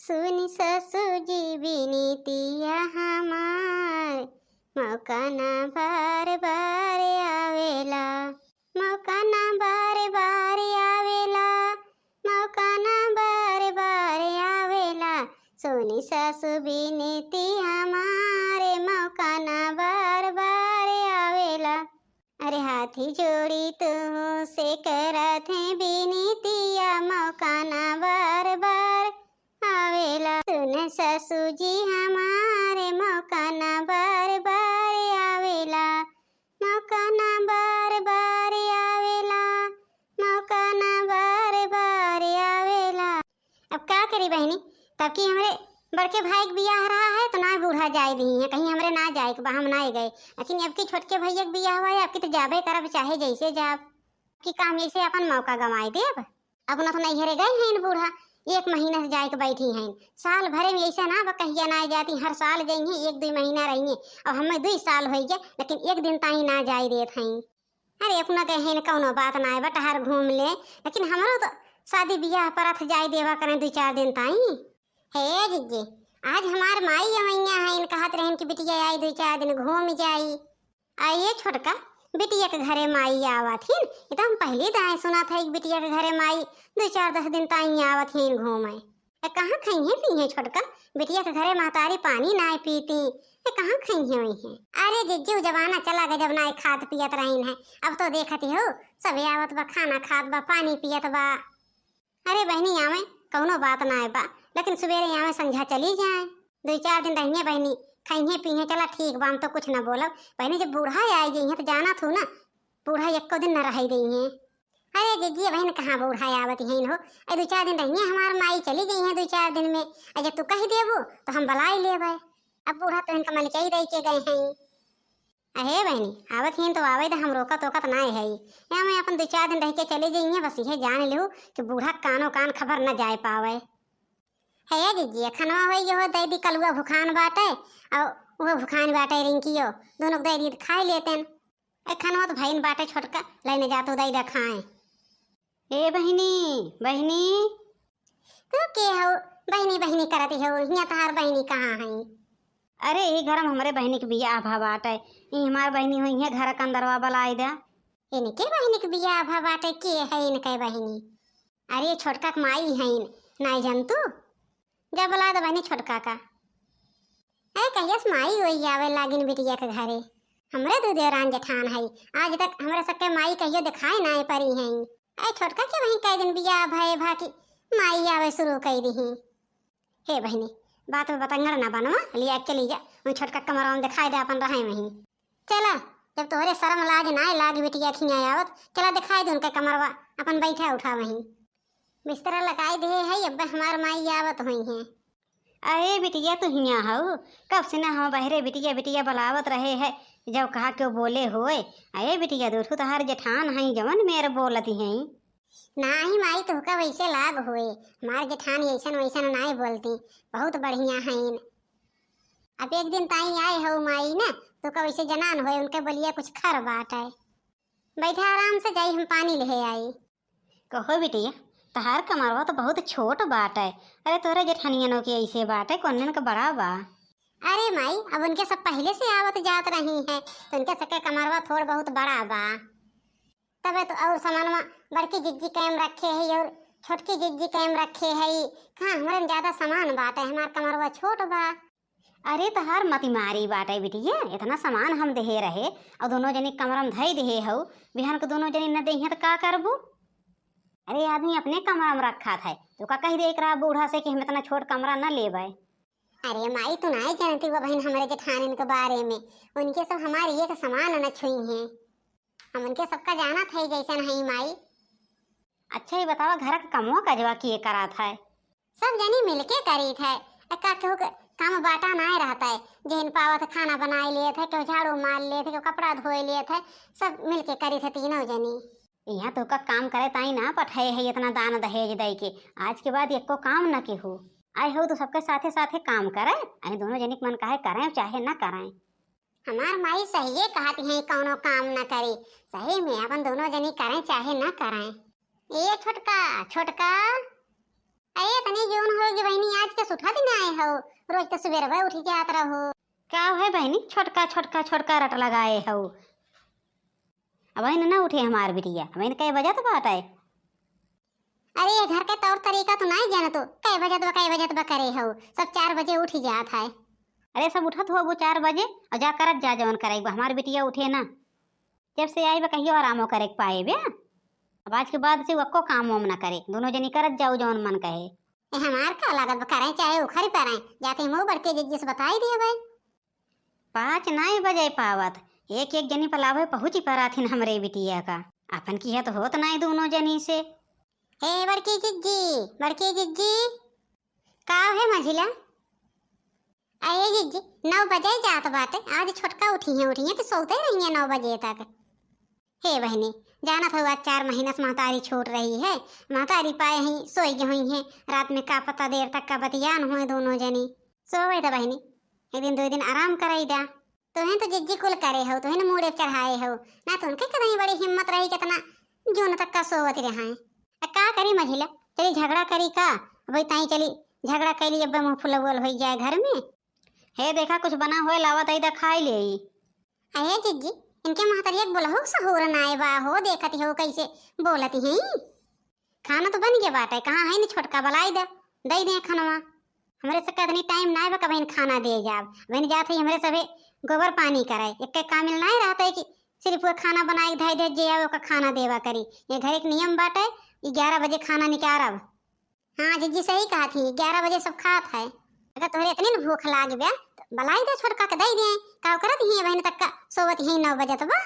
सुन ससुर जी बिनतिया हमार, मौका ना बार बार आवेला, मौका ना बार बार आवेला, मौका ना बार बार आवेला। सुन ससुर बिनती हमारे, मौका ना बार बार आवेला। अरे हाथी जोड़ी तुमसे करत है बिनतिया, मौका ना बार बार आवेला। सुन ससुर जी हमारे, मौका ना बार बार आवेला, मौका ना बार बार आवेला, मौका ना बार बार आवेला। अब क्या करी बहनी, तब की हमरे बड़के भाई के बियाह रहा है तो ना बूढ़ा जाए दी है, कहीं हमरे ना जाए के हम ना गए। लेकिन अब की छोटके भैया के बियाह हुआ है, अब की तो जाबे करब चाहे जैसे जाब कि काम ऐसे अपन मौका गंवाई देब। अपना तो नहीं हरे गए हैं बूढ़ा, 1 महीना से जाए के बैठी हैं। साल भरे में ऐसा ना कहिया ना जाती, हर साल गई हैं, 1-2 महीना रही हैं। अब हमें 2 साल हो गए लेकिन 1 दिन ताई ना जाए देत हैं। अरे अपना कहे कौनो बात ना है बटहर घूम ले, लेकिन हमारो तो शादी बियाह परत जाए देवा करें 2-4 दिन ताई। हे जिज्जे, आज हमार माई अमैया है, कहत रहन कि बिटिया आई 2-4 दिन घूम जाई। आइए छोटका, बिटिया के घरे माई आवत हिन, ये तो हम पहली दाएं सुना था कि बिटिया के घरे माई 2-4-10 दिन ताई आवत हिन घूमे। कहाँ खई है पी है छोटका, बिटिया के घरे महतारी पानी ना पीती, कहाँ खई है वही है। अरे जिज्जू जमाना चला गया जब ना खाद पियत रहीन है, अब तो देखती हो सब आवत बा, खाना खात बा, पानी पियत बा। अरे बहनी आवे कौनो बात ना है बा, लेकिन सवेरे यहाँ संझा चली जाए, 2-4 दिन रहिए बहनी, खाइए पीए चला ठीक बा, हम तो कुछ न बोलब। बहनी जब बूढ़ा आई गई है तो जाना थू ना, बूढ़ा 1 दिन न रह गई है। अरे दीदी बहन कहाँ बूढ़ा आवत है हो, 2-4 दिन रहिए, हमार माई चली गई है 2-4 दिन में। जब तू कही देबू तो हम बलाई लेब, अब बूढ़ा तो इनका मल कही रही के गए हैं। अहे बहनी आवत हैं तो आवे तो हम रोकत ओकत ना है, या मैं अपन 2-4 दिन रह के चली गई है, बस यह जान लूँ कि बूढ़ा कानो कान खबर न जाए पावे। है दीजिए खनवा हो हो दे दी कलुआ भुखान बाटे और वो भुखान बाटे रिंकियो, दोनों दे दी खाए लेते हैं। खनवा तो भाई बाटे छोटका लेने जातो दे खाए। ए बहनी बहनी तू के हो, बहनी बहनी करती हो, यहाँ तहार बहनी कहाँ है? अरे ये घर में हमारे बहनी के बियाह भा बाटे, ये हमार बहनी हुई है, घर के अंदरवा बलाई दे। इनके बहनी के बियाह भा बाटे के है इनके बहनी? अरे छोटका के माई है ना जानतू, जब बुला दो बहनी छोटका का। अरे कहियस माई वही आवे लागिन बिटिया के घरे, हमरे 2 देवरान जेठान है, आज तक हमरे सबके माई कहियो दिखाई ना परी है। अरे छोटका के वही कई दिन बियाह भय भा की माई आवे शुरू कर दी। हे बहनी बात में बतंगड़ ना बनवा, लिया चली जा वही छोटका कमरा में दिखाई दे अपन रहे वहीं। चला जब तोहरे शर्म लाज ना लाग बिटिया खिया आवत, चला दिखाई दे उनके कमरवा, अपन बैठा उठा वहीं बिस्तरा लगाई दे है, अब हमार माई आवत हुई है। अरे बिटिया तो हिया हो, कब से ना हम बहरे बिटिया बिटिया बुलावत रहे है, जब कहा क्यों बोले होए। अरे बिटिया दूठू तो हर जेठान है जवन मेरे बोलती है। नाही माई तुहका वैसे लाभ होए, हमार जेठान ऐसन वैसन नाई बोलती, बहुत बढ़िया है। अब एक दिन ताई आए हो माई ना तो का वैसे जनान होए, उनके बोलिए कुछ खर बाट है। बैठा आराम से जाई हम पानी ले आई। कहो बिटिया तहार कमरवा तो बहुत छोट बाट है, अरे तोरे जेठानियनों के ऐसे बाट है, कौन का बड़ा बा? अरे माई अब उनके सब पहले से आवत जात रही है, तो उनके सबके कमरवा थोड़ बहुत बड़ा बा, तबे तो और सामानवा बड़की जिज्जी कैम रखे है और छोटकी जिज्जी कैम रखे है, कहाँ हमारे ज्यादा सामान बाटे, हमार कमरवा छोट बा। अरे तहार मती मारी बाटे बिटिया, इतना सामान हम देहे रहे और दोनों जनी कमरा में धई देहे हो, बिहान को दोनों जनी न देहे तो का करबू? अरे आदमी अपने कमरा में रखा था, तो का कही देख रहा बूढ़ा से कि हम इतना छोट कमरा न लेबे। अरे माई तू नहीं जानती वो बहन हमारे जेठान के बारे में, उनके सब हमारी एक समान न छुई हैं, हम उनके सबका जाना था जैसा नहीं माई। अच्छा ये बतावा घर का कमवा कजवा किए करा था? सब जनी मिलके करी थे, केहू काम बाटा ना रहता है, जिन पावत खाना बनाए लिए थे, केहू झाड़ू मार लिए थे, केहू कपड़ा धोए लिए थे, सब मिलके करी थे तीनों जनी। यहाँ तो का काम करे ताई ना पठाए है इतना दान दहेज दे के, आज के बाद एको काम न के हो आए हो तो सबके साथे साथे काम करे, अरे दोनों जनी मन काहे करें चाहे न करें। हमार माई सही है कहती है कौनो काम न करे, सही में अपन दोनों जनी करें चाहे न करें। ये छोटका छोटका अरे तनी जोन होगी बहनी, आज के बस उठा दिन आए हो, रोज तो सवेरे भाई उठी के आत रहो। क्या है बहनी, छोटका छोटका छोटका रट लगाए हो। अब ना उठे हमार बिटिया, अब कई बजे तो बात आए। अरे ये घर के तौर तरीका तो नहीं जाना, तो कई बजे तो करे हो, सब 4 बजे उठ जात है। अरे सब उठत हो वो 4 बजे और जा करत जा जवन करे हमार बिटिया उठे ना, जब से आई बा कहियो आरामो करे के पाए बे। अब आज के बाद से वक्को काम वाम ना करे, दोनों जनी करत जाओ जवन मन कहे। ए हमार का लागत करें चाहे उखरी परें, जाते मुंह बढ़ के जिस बताई दिए भाई। 5 नहीं बजे पावत, एक एक जनी पलावे पहुंची पराथिन हमरे बिटिया का। अपन की है तो होत नहीं दोनों जनी से। हे बड़की जिज्जी का है मझिला? अरे जिज्जी 9 बजे जात बाटे, आज छोटका उठी है तो सोते रही है 9 बजे तक। हे बहनी जाना था आज 4 महीना से महतारी छोड़ रही है, महतारी पाए ही सोई हुई है, रात में का पता देर तक का बतियान हुए दोनों जनी। सोवे तो बहनी एक दिन 2 दिन आराम कराई दा, तुहें तो जिज्जी कुल करे हो, तुहें न मूड़े चढ़ाए हो ना, तो उनके कहीं बड़ी हिम्मत रही कितना जून तक का सोवत रहा है। का करी मझिला, चली झगड़ा करी का? वही ताई चली झगड़ा कैली, अब मुँह फुलवल हो जाए घर में। हे देखा कुछ बना हुए लावत आई खाई ले। अरे जिज्जी इनके महतरिया बोलहो सहूर नाए बा हो, देखती हो कैसे बोलती हैं। खाना तो बन गया बाटे, कहाँ है नी छोटका बलाई दे दे खानवा। हमरे से कदनी टाइम नाए बा कब खाना दे जाब, बहन जात है हमरे सभे गोबर पानी कराए, एक कामिल नहीं रहता है कि सिर्फ वो खाना बनाए धाई दे जे आवे खाना देवा करी। ये घर एक नियम बाटे 11 बजे खाना निकारब। हाँ जिज्जी सही कहा थी, 11 बजे सब खात है। अगर तुम्हारे इतनी भूख लाग गया तो बलाई दे छोटका के दे दे, का करत ही बहन तक का सोवत ही 9 बजे तो बा।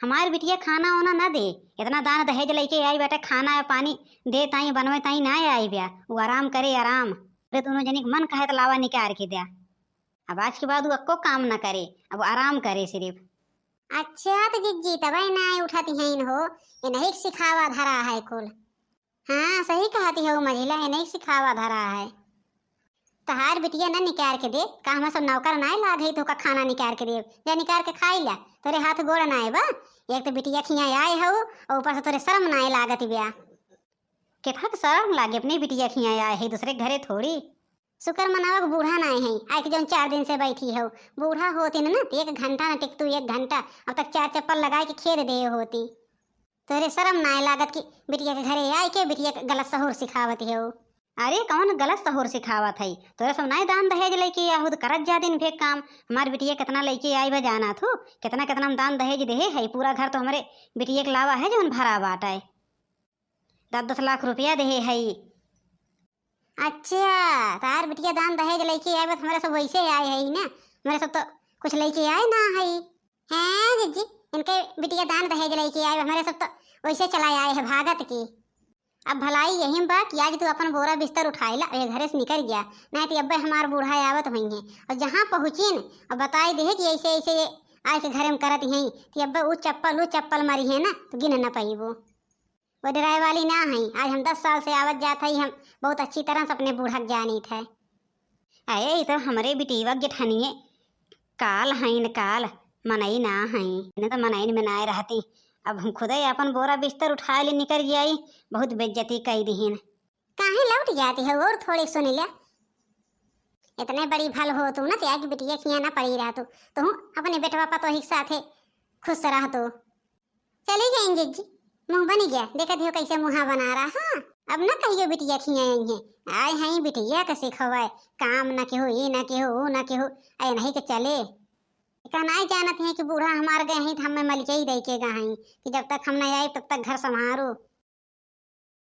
हमार बिटिया खाना वाना ना दे, इतना दान दहेज लेके आई बेटा, खाना या पानी दे ताई बनवे ताई ना आई ब्या, वो आराम करे आराम। अरे दोनों जनी मन कहे तो लावा निकाल के दिया। अब आज के बाद वो अक्को काम ना करे, अब आराम करे सिर्फ। अच्छा तो जिज्जी तब ना उठाती हैं हो, ये नहीं सिखावा धरा है कुल। हाँ सही कहती हो मझिला, ये नहीं सिखावा धरा है। तहार बिटिया ना निकाल के दे, का हम सब नौकर ना लाग है तो का खाना निकाल के दे, जा निकाल के खाई ला, तोरे हाथ गोड़ ना बा। एक तो बिटिया खिया आए हो और ऊपर से तोरे शर्म ना लागत ब्या। केथा के शर्म लागे, अपनी बिटिया खिया आए है दूसरे घरे थोड़ी। शुक्र मनावक बूढ़ा ना है, आए के जो 4 दिन से बैठी हो, बूढ़ा होती ना 1 घंटा ना टिक तू 1 घंटा, अब तक 4 चप्पल लगा के खेद दे होती। तोरे शर्म ना लागत कि बिटिया के घरे आए के बिटिया के गलत सहूर सिखावती हो। अरे कौन गलत सहूर सिखावत है, तोरा सब नहीं दान दहेज लेके आहुद करत जा दिन फेक काम। हमार बिटिया कितना लेके आई बा जाना थो, कितना कितना हम दान दहेज दे है, पूरा घर तो हमारे बिटिया के लावा है जो भरा बाट है, 10-10 लाख रुपया दे है। अच्छा तार बिटिया दान दहेज लेके आए, बस हमारे सब वैसे आए है ना, हमारे सब तो कुछ लेके आए ना है। हैं जिज्जी इनके बिटिया दान दहेज लेके आए, हमारे सब तो वैसे चलाए आए है भागत की। अब भलाई यही बा कि आज तू अपन बोरा बिस्तर उठाई ला, ये घरे से निकल गया, नहीं तो अब हमार बूढ़ा आवत हुई है और जहाँ पहुँची न और बताई दे कि ऐसे ऐसे आए के घरे में करत हैं कि अब वो चप्पल मारी है ना तो गिन न पाई वो डराए वाली ना है। आज हम 10 साल से आवत जात है, हम बहुत अच्छी तरह से अपने बूढ़ा जानी थे। अरे तो हमारे बिटिया जेठनिए काल हैं न काल मनई ना है, न तो मनई में ना रहती। अब हम खुद ही अपन बोरा बिस्तर उठा ले निकल जाई, बहुत बेइज्जती कई दीन। काहे लौट जाती है और थोड़ी सुन ले, इतने बड़ी भल हो तू ना, त्याग बिटिया खिया ना पड़ी रहा तो अपने बेटवा पतो ही साथे खुश रह तो चली गई जिज्जी। मुँह बनी गया, देखा दियो कैसे मुँहा बना रहा। हाँ अब न कहियो बिटिया खिया है, आए हैं बिटिया के सिखवाए काम न केहू ये न केहू वो न केहू, अरे नहीं के चले नहीं जानत हैं कि बूढ़ा हमार गए हैं तो हमें मलिके ही दे के गए हैं कि जब तक हम नहीं आए तब तक घर संभारो।